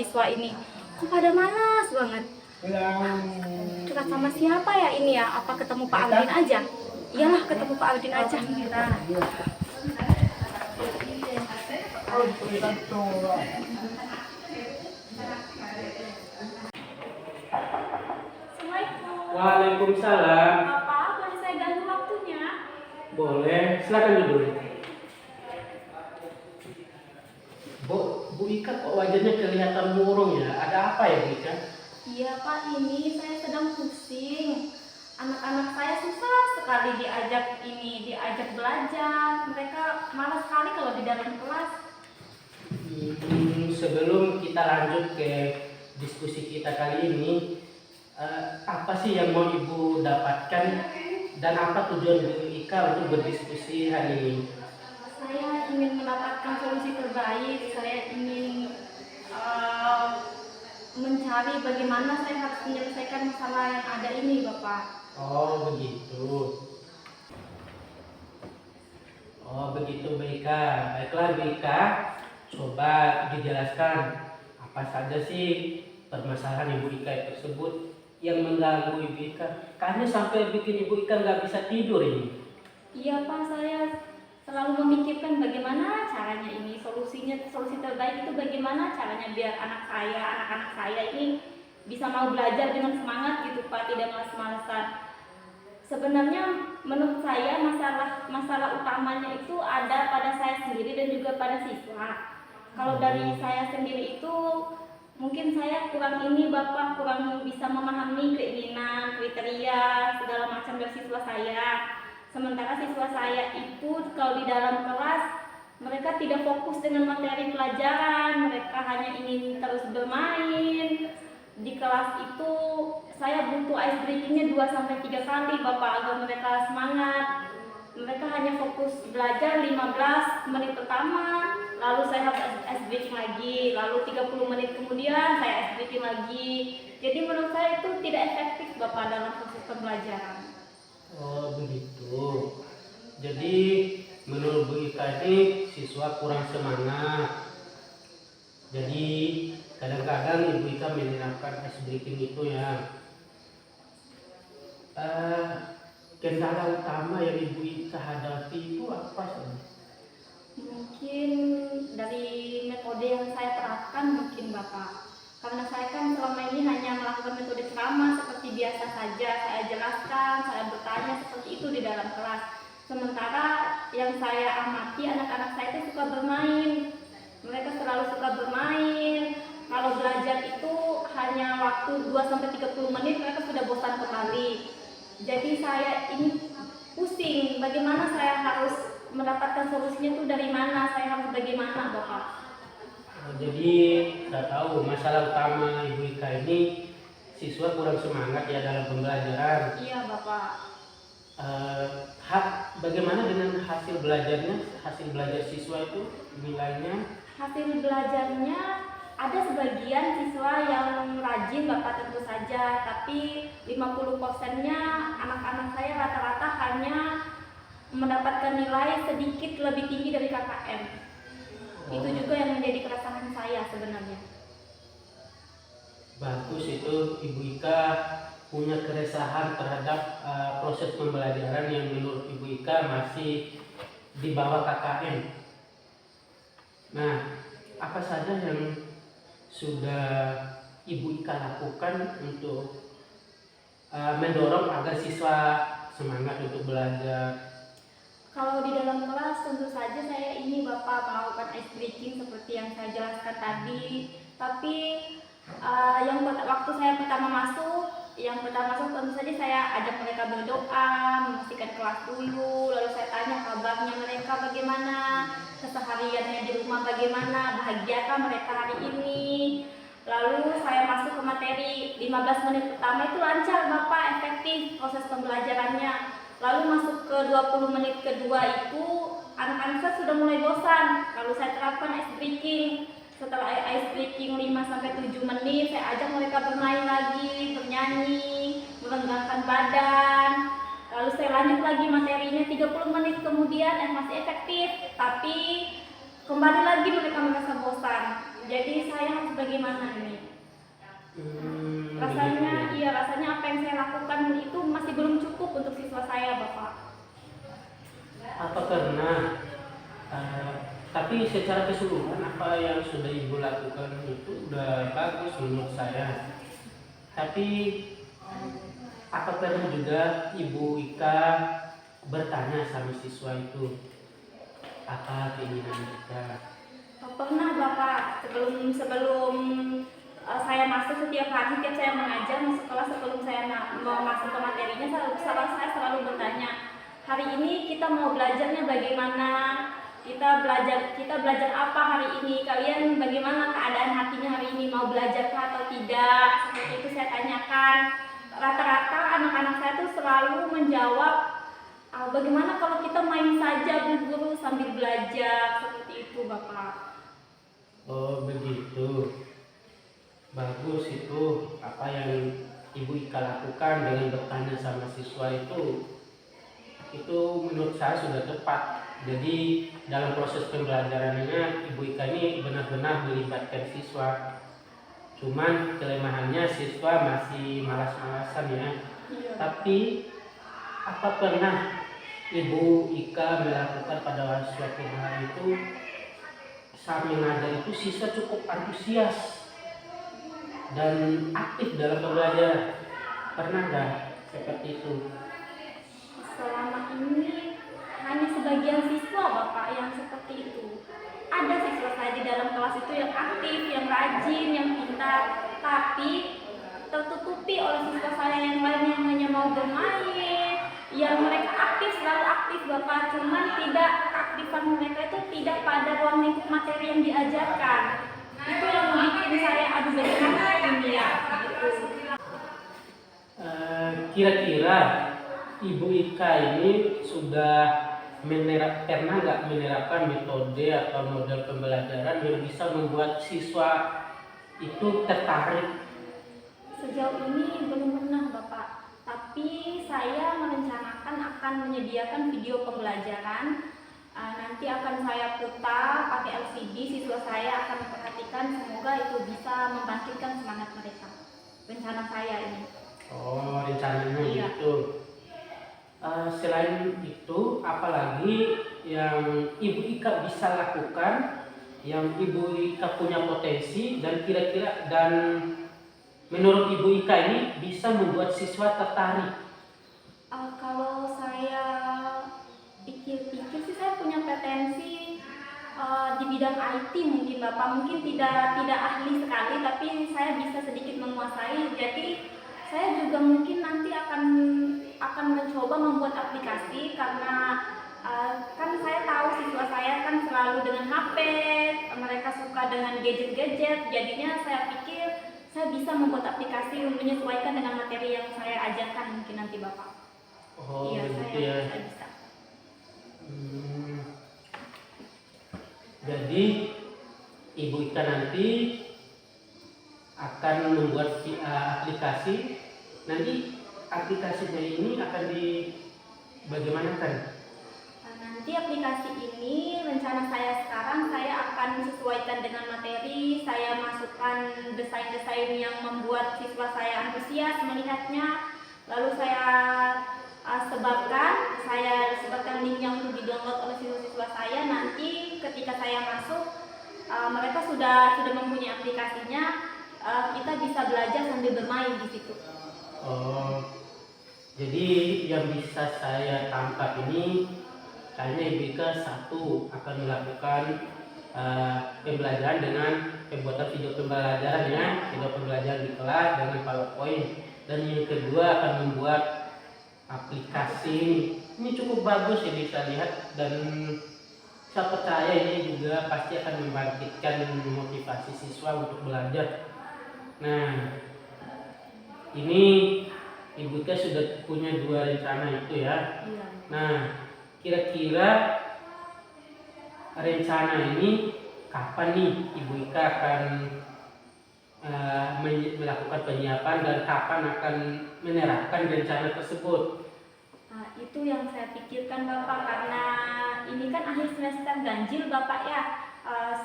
siswa ini. Kok pada malas banget? Curhat sama siapa ya ini ya? Apa ketemu Pak Aldin aja? Iyalah, ketemu Pak Aldin aja. Assalamualaikum. Waalaikumsalam. Bapak, boleh saya ganggu waktunya? Boleh, silakan duduk. Bu Ika kok wajahnya kelihatan murung ya? Ada apa ya Bu Ika? Iya Pak, ini saya sedang pusing. Anak-anak saya susah sekali diajak belajar. Mereka malas sekali kalau di dalam kelas. Sebelum kita lanjut ke diskusi kita kali ini, apa sih yang mau Ibu dapatkan dan apa tujuan Bu Ika untuk berdiskusi hari ini? Saya ingin mendapatkan solusi terbaik. Saya ingin mencari bagaimana saya harus menyelesaikan masalah yang ada ini, Bapak. Oh begitu. Bu Ika. Baiklah Bu Ika, coba dijelaskan apa saja sih permasalahan Ibu Ika tersebut yang mengganggu Ibu Ika. Kayaknya sampai bikin Ibu Ika nggak bisa tidur ini. Iya Pak, saya selalu memikirkan bagaimana caranya ini, solusi terbaik itu bagaimana caranya biar anak-anak saya ini bisa mau belajar dengan semangat gitu Pak, tidak malas-malasan. Sebenarnya menurut saya masalah utamanya itu ada pada saya sendiri dan juga pada siswa. Kalau dari saya sendiri itu mungkin saya kurang bisa memahami keinginan, kriteria, segala macam dari siswa saya. Sementara siswa saya itu kalau di dalam kelas mereka tidak fokus dengan materi pelajaran, mereka hanya ingin terus bermain. Di kelas itu saya butuh ice breakingnya 2-3 kali Bapak agar mereka semangat. Mereka hanya fokus belajar 15 menit pertama, lalu saya harus ice breaking lagi, lalu 30 menit kemudian saya ice breaking lagi. Jadi menurut saya itu tidak efektif Bapak dalam proses pembelajaran. Oh begitu. Jadi menurut Bu Ika ini siswa kurang semangat. Jadi kadang-kadang Ibu Ika menerapkan ice breaking itu ya. Kendala utama yang Ibu Ika hadapi itu apa sih? Mungkin dari metode yang saya terapkan mungkin Bapak. Karena saya kan selama ini hanya melakukan metode ceramah seperti biasa saja, saya jelaskan, saya bertanya seperti itu di dalam kelas. Sementara yang saya amati anak-anak saya itu suka bermain. Mereka selalu suka bermain. Kalau belajar itu hanya waktu 2-30 menit mereka sudah bosan kembali. Jadi saya ini pusing bagaimana saya harus mendapatkan solusinya itu dari mana, saya harus bagaimana Bapak. Jadi saya tahu masalah utama Ibu Ika ini siswa kurang semangat ya dalam pembelajaran. Iya Bapak. Bagaimana dengan hasil belajarnya? Hasil belajar siswa itu nilainya? Hasil belajarnya ada sebagian siswa yang rajin Bapak tentu saja, tapi 50%-nya anak-anak saya rata-rata hanya mendapatkan nilai sedikit lebih tinggi dari KKM. Itu juga yang menjadi keresahan saya sebenarnya. Bagus itu Ibu Ika punya keresahan terhadap proses pembelajaran yang menurut Ibu Ika masih di bawah KKM. Nah, apa saja yang sudah Ibu Ika lakukan untuk mendorong agar siswa semangat untuk belajar? Kalau di dalam kelas tentu saja saya ini Bapak melakukan ice breaking seperti yang saya jelaskan tadi. Tapi waktu saya pertama masuk tentu saja saya ajak mereka berdoa, membersihkan kelas dulu, lalu saya tanya kabarnya mereka bagaimana, kesehariannya di rumah bagaimana, bahagiakah mereka hari ini. Lalu saya masuk ke materi, 15 menit pertama itu lancar Bapak, efektif proses pembelajarannya. Lalu masuk ke 20 menit kedua itu anak-anak saya sudah mulai bosan. Lalu saya terapkan ice breaking. Setelah ice breaking 5-7 menit, saya ajak mereka bermain lagi, bernyanyi, merenggangkan badan. Lalu saya lanjut lagi materinya 30 menit kemudian masih efektif, tapi kembali lagi mereka merasa bosan. Jadi saya harus bagaimana ini? Begitu. Rasanya apa yang saya lakukan itu masih belum cukup untuk siswa saya, Bapak. Apa karena tapi secara keseluruhan apa yang sudah ibu lakukan itu udah bagus menurut saya. Tapi apa pernah juga ibu Ika bertanya sama siswa itu apa keinginan mereka? Pernah Bapak, sebelum saya masuk setiap hari, setiap saya mengajar di sekolah, sebelum saya mau masuk ke materinya, saya selalu bertanya, hari ini kita mau belajarnya bagaimana, kita belajar apa hari ini, kalian bagaimana keadaan hatinya hari ini, mau belajar atau tidak, seperti itu saya tanyakan. Rata-rata anak-anak saya tuh selalu menjawab, bagaimana kalau kita main saja Bu Guru sambil belajar, seperti itu Bapak. Oh begitu, bagus itu apa yang ibu Ika lakukan dengan bertanya sama siswa itu menurut saya sudah tepat. Jadi dalam proses pembelajarannya ibu Ika ini benar-benar melibatkan siswa. Cuman kelemahannya siswa masih malas-malasan ya. Iya. Tapi apa pernah ibu Ika melakukan pada suatu hari itu saat mengajar itu siswa cukup antusias dan aktif dalam pembelajaran? Pernah nggak seperti itu? Selama ini hanya sebagian siswa Bapak yang seperti itu. Ada siswa saya di dalam kelas itu yang aktif, yang rajin, yang pintar, tapi tertutupi oleh siswa saya yang lain yang hanya mau bermain, yang mereka aktif, selalu aktif Bapak, cuman tidak keaktifan mereka itu tidak pada ruang lingkup materi yang diajarkan. Itu yang membuat saya aduh bagaimana ini ya gitu. Kira-kira ibu Ika ini sudah pernah nggak menerapkan metode atau model pembelajaran yang bisa membuat siswa itu tertarik? Sejauh ini belum pernah Bapak, tapi saya merencanakan akan menyediakan video pembelajaran. Nanti akan saya putar pakai LCD, siswa saya akan memperhatikan, semoga itu bisa membangkitkan semangat mereka. Rencana saya ini. Oh, rencananya Iya. gitu. Selain itu, apalagi yang ibu Ika bisa lakukan, yang ibu Ika punya potensi dan kira-kira dan menurut ibu Ika ini bisa membuat siswa tertarik? Kalau saya pikir-pikir sih saya punya potensi di bidang IT mungkin Bapak, mungkin tidak ahli sekali, tapi saya bisa sedikit menguasai. Jadi saya juga mungkin nanti akan mencoba membuat aplikasi karena kan saya tahu siswa saya kan selalu dengan HP, mereka suka dengan gadget-gadget, jadinya saya pikir saya bisa membuat aplikasi menyesuaikan dengan materi yang saya ajarkan mungkin nanti Bapak. Oh, Iya, begitu saya ya. bisa. Jadi ibu Ika nanti akan membuat aplikasi. Nanti aplikasinya ini akan bagaimanakan? Nanti aplikasi ini rencana saya sekarang saya akan sesuaikan dengan materi, saya masukkan desain-desain yang membuat siswa saya antusias melihatnya, lalu saya sebarkan linknya untuk di-download oleh siswa-siswa saya. Nanti ketika saya masuk, mereka sudah mempunyai aplikasinya, kita bisa belajar sambil bermain di situ. Oh, jadi yang bisa saya tangkap ini kayaknya Ibu Ika satu akan melakukan pembelajaran dengan pembuatan video pembelajaran ya, video pembelajaran di kelas dengan PowerPoint, dan yang kedua akan membuat aplikasi. Ini cukup bagus ya, bisa lihat, dan saya percaya ini juga pasti akan membangkitkan motivasi siswa untuk belajar. Nah, ini Ibu Ika sudah punya 2 rencana itu ya. Iya. Nah, kira-kira rencana ini kapan nih Ibu Ika akan melakukan penyiapan dan kapan akan menerapkan rencana tersebut? Itu yang saya pikirkan Bapak, karena ini kan akhir semester ganjil Bapak ya,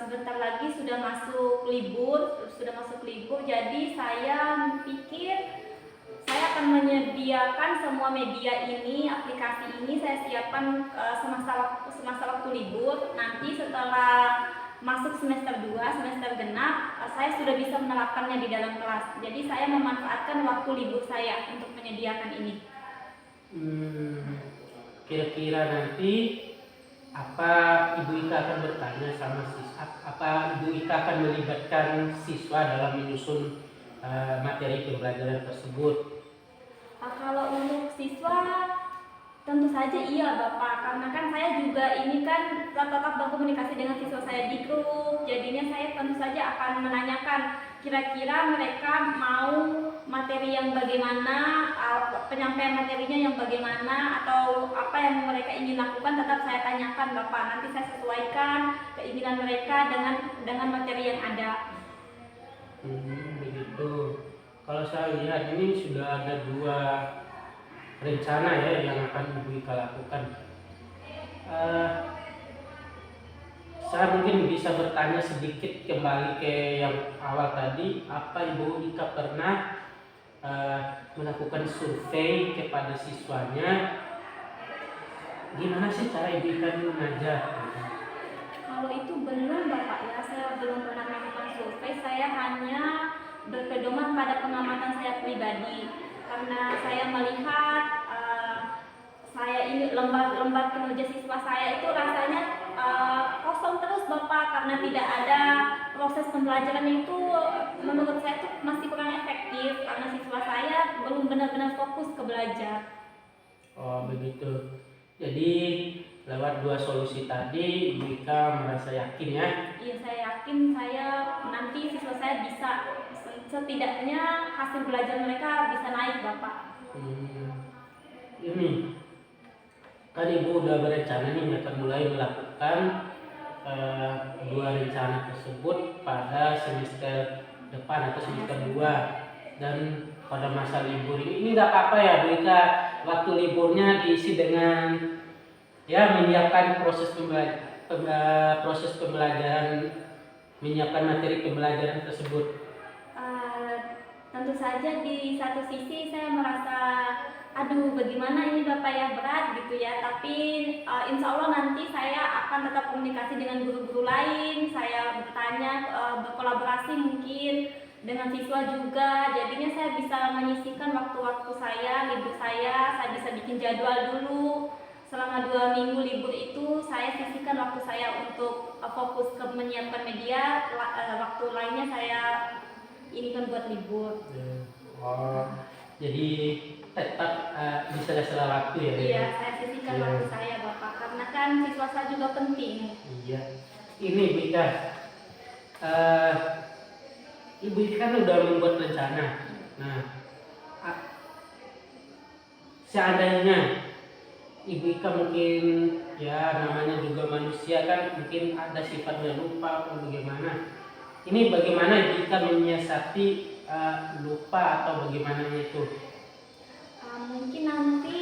sebentar lagi sudah masuk libur, jadi saya pikir saya akan menyediakan semua media ini, aplikasi ini saya siapkan semasa waktu libur. Nanti setelah masuk semester 2, semester genap, saya sudah bisa menerapkannya di dalam kelas. Jadi saya memanfaatkan waktu libur saya untuk menyediakan ini. Kira-kira nanti apa Ibu Ika akan bertanya sama siswa? Apa Ibu Ika akan melibatkan siswa dalam menyusun materi pembelajaran tersebut? Kalau untuk siswa tentu saja iya Bapak, karena kan saya juga ini kan tetap berkomunikasi dengan siswa saya di grup, jadinya saya tentu saja akan menanyakan kira-kira mereka mau materi yang bagaimana, penyampaian materinya yang bagaimana, atau apa yang mereka ingin lakukan tetap saya tanyakan Bapak. Nanti saya sesuaikan keinginan mereka dengan materi yang ada. Begitu. Kalau saya lihat ini sudah ada 2 rencana ya yang akan Ibu Ika lakukan. Saya mungkin bisa bertanya sedikit kembali ke yang awal tadi. Apa Ibu Ika pernah melakukan survei kepada siswanya? Gimana sih cara Ibu Ika mengajar? Kalau itu belum Bapak ya, saya belum pernah melakukan survei. Saya hanya berpedoman pada pengamatan saya pribadi, karena saya melihat saya ini lembar kinerja siswa saya itu rasanya kosong terus Bapak, karena tidak ada proses pembelajaran itu. Menurut saya itu masih kurang efektif karena siswa saya belum benar-benar fokus ke belajar. Oh begitu. Jadi lewat 2 solusi tadi Ibu Ika merasa yakin ya? Iya, saya yakin nanti siswa saya bisa, setidaknya hasil belajar mereka bisa naik Bapak. Ini kan Ibu udah berencana nih akan mulai melakukan 2 rencana tersebut pada semester depan atau semester 2, dan pada masa libur ini nggak apa-apa ya Bu Ika, waktu liburnya diisi dengan ya menyiapkan proses pembelajaran, menyiapkan materi pembelajaran tersebut. Tentu saja di satu sisi saya merasa aduh bagaimana ini Bapak ya, berat gitu ya, tapi insya Allah nanti saya akan tetap komunikasi dengan guru-guru lain, saya bertanya, berkolaborasi mungkin dengan siswa juga, jadinya saya bisa menyisihkan waktu-waktu saya, libur saya bisa bikin jadwal dulu. Selama 2 minggu libur itu saya sisihkan waktu saya untuk fokus ke menyiapkan media, waktu lainnya saya ini kan buat libur. Oh, jadi tetap bisa sela waktu ya? Iya, saya sisihkan waktu saya Bapak, karena kan siswa saya juga penting. Iya. Ini Bu Ika, Ibu Ika kan udah membuat rencana. Nah, seandainya Ibu Ika mungkin ya namanya juga manusia kan, mungkin ada sifatnya lupa atau bagaimana. Ini bagaimana Ibu Ika menyiasati lupa atau bagaimana itu? Mungkin nanti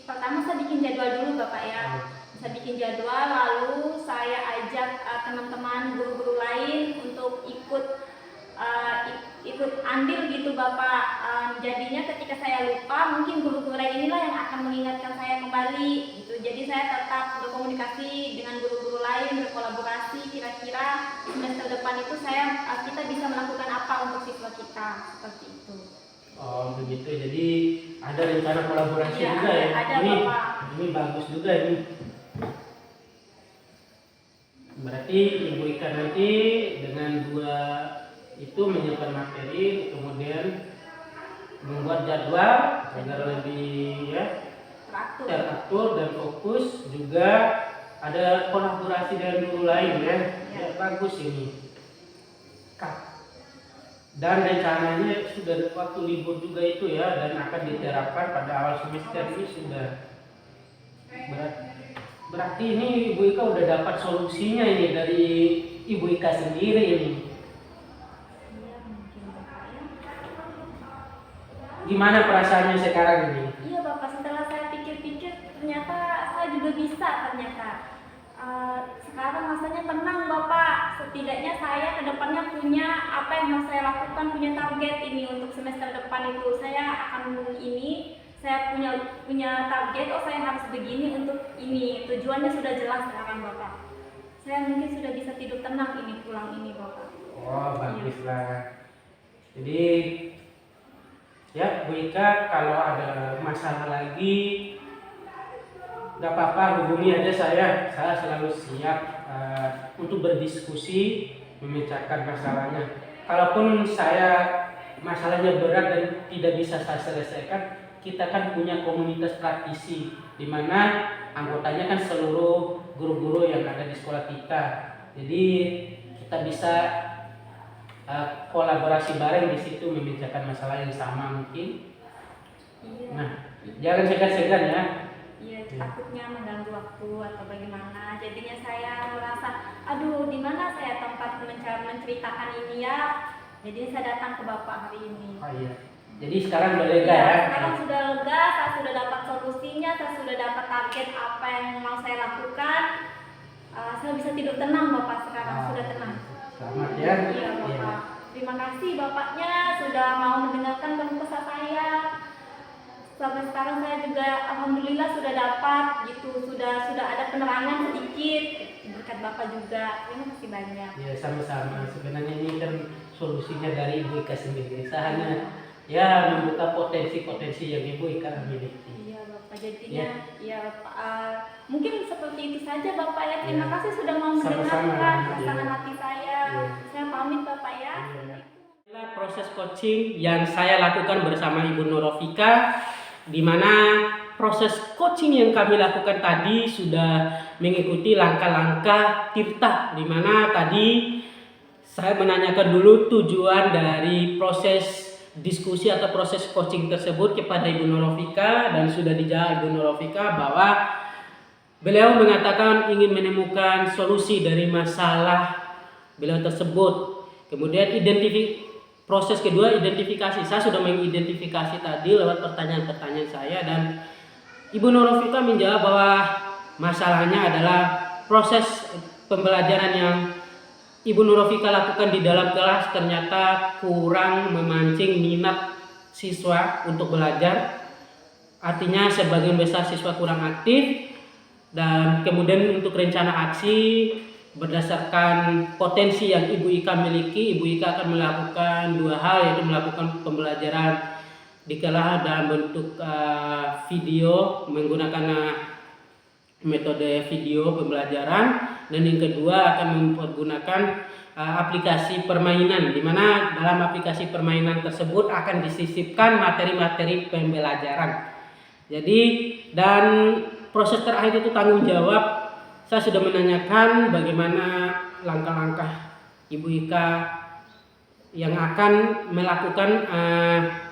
pertama saya bikin jadwal dulu Bapak ya. Saya bikin jadwal, lalu saya ajak teman-teman guru-guru lain untuk ikut andil gitu Bapak. Jadinya ketika saya lupa, mungkin guru-guru lain inilah yang akan mengingatkan saya kembali gitu. Jadi saya tetap berkomunikasi dengan guru-guru lain, berkolaborasi, kira-kira semester depan itu kita bisa melakukan apa untuk siswa kita, seperti itu. Oh begitu, jadi ada rencana kolaborasi ya, juga ya? Ada ini, Bapak. Ini bagus juga ini. Berarti Ibu Ika nanti dengan 2 itu menyiapkan materi, kemudian membuat jadwal agar lebih ya teratur dan fokus, juga ada kolaborasi dengan guru lain ya. Ya bagus ini. Dan rencananya sudah waktu libur juga itu ya, dan akan diterapkan pada awal semester ini sudah. Berarti ini Ibu Ika udah dapat solusinya ini dari Ibu Ika sendiri ini. Gimana perasaannya sekarang ini? Iya Bapak, setelah saya pikir-pikir ternyata saya juga bisa ternyata. Sekarang rasanya tenang Bapak, setidaknya saya ke depannya punya apa yang harus saya lakukan, punya target ini untuk semester depan itu. Saya akan ini, saya punya target, oh saya harus begini untuk ini, tujuannya sudah jelas sekarang Bapak. Saya mungkin sudah bisa tidur tenang ini pulang ini Bapak. Oh, baguslah. Jadi ya Bu Ika, kalau ada masalah lagi nggak apa-apa, hubungi aja saya selalu siap untuk berdiskusi memecahkan masalahnya. Kalaupun masalahnya berat dan tidak bisa saya selesaikan, kita kan punya komunitas praktisi di mana anggotanya kan seluruh guru-guru yang ada di sekolah kita. Jadi kita bisa kolaborasi bareng di situ memecahkan masalah yang sama mungkin. Iya. Nah, jangan segan-segan ya. Iya, takutnya mengganggu waktu atau bagaimana. Jadinya saya merasa, aduh, di mana saya tempat menceritakan ini ya. Jadi saya datang ke Bapak hari ini. Oh iya. Jadi sekarang udah lega Ya, ya. sekarang sudah lega, saya sudah dapat solusinya, saya sudah dapat target apa yang mau saya lakukan. Saya bisa tidur tenang Bapak sekarang, sudah tenang. Selamat ya. Iya Bapak. Terima kasih Bapaknya sudah mau mendengarkan keluh kesah saya. Sampai sekarang saya juga alhamdulillah sudah dapat gitu, sudah ada penerangan sedikit berkat Bapak juga. Terima kasih banyak. Ya sama-sama. Sebenarnya ini kan solusinya dari Ibu Ika sendiri. Saya hanya ya membuka potensi-potensi yang Ibu Ika miliki. Iya Bapak, jadinya ya mungkin seperti itu saja Bapak ya. Terima kasih sudah mau mendengarkan keresahan hati saya. Saya pamit Bapak ya. Inilah proses coaching yang saya lakukan bersama Ibu Nurofika, di mana proses coaching yang kami lakukan tadi sudah mengikuti langkah-langkah Tirta, di mana tadi saya menanyakan dulu tujuan dari proses diskusi atau proses coaching tersebut kepada Ibu Nurofika, dan sudah dijawab Ibu Nurofika bahwa beliau mengatakan ingin menemukan solusi dari masalah beliau tersebut. Kemudian proses kedua identifikasi. Saya sudah mengidentifikasi tadi lewat pertanyaan-pertanyaan saya, dan Ibu Nurofika menjawab bahwa masalahnya adalah proses pembelajaran yang Ibu Nurofika lakukan di dalam kelas ternyata kurang memancing minat siswa untuk belajar. Artinya sebagian besar siswa kurang aktif, dan kemudian untuk rencana aksi berdasarkan potensi yang Ibu Ika miliki, Ibu Ika akan melakukan dua hal, yaitu melakukan pembelajaran di kelas dalam bentuk video menggunakan metode video pembelajaran, dan yang kedua akan mempergunakan aplikasi permainan, di mana dalam aplikasi permainan tersebut akan disisipkan materi-materi pembelajaran. Jadi, dan proses terakhir itu tanggung jawab. Saya sudah menanyakan bagaimana langkah-langkah Ibu Ika yang akan melakukan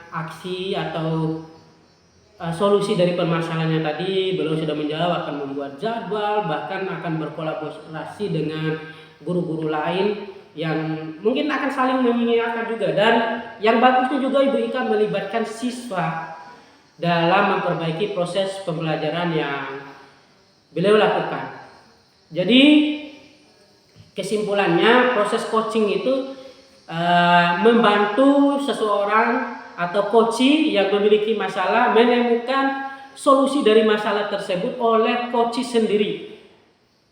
aksi atau solusi dari permasalahannya tadi. Beliau sudah menjawab akan membuat jadwal, bahkan akan berkolaborasi dengan guru-guru lain yang mungkin akan saling mengingatkan juga. Dan yang bagusnya juga Ibu Ika melibatkan siswa dalam memperbaiki proses pembelajaran yang beliau lakukan. Jadi kesimpulannya, proses coaching itu membantu seseorang atau coach yang memiliki masalah menemukan solusi dari masalah tersebut oleh coach sendiri.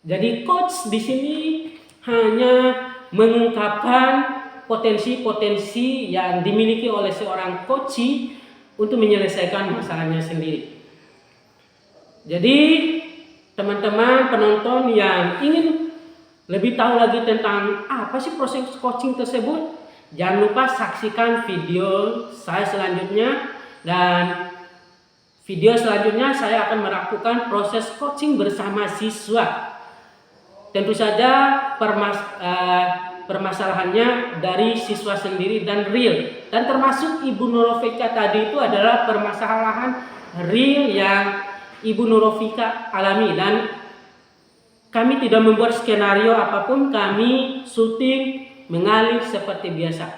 Jadi coach di sini hanya mengungkapkan potensi-potensi yang dimiliki oleh seorang coach untuk menyelesaikan masalahnya sendiri. Jadi teman-teman penonton yang ingin lebih tahu lagi tentang apa sih proses coaching tersebut, jangan lupa saksikan video saya selanjutnya, dan video selanjutnya saya akan melakukan proses coaching bersama siswa. Tentu saja permasalahannya dari siswa sendiri dan real, dan termasuk Ibu Nurofika tadi itu adalah permasalahan real yang Ibu Nurofika alami, dan kami tidak membuat skenario apapun, kami syuting mengalir seperti biasa.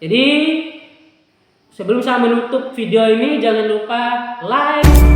Jadi sebelum saya menutup video ini, jangan lupa like,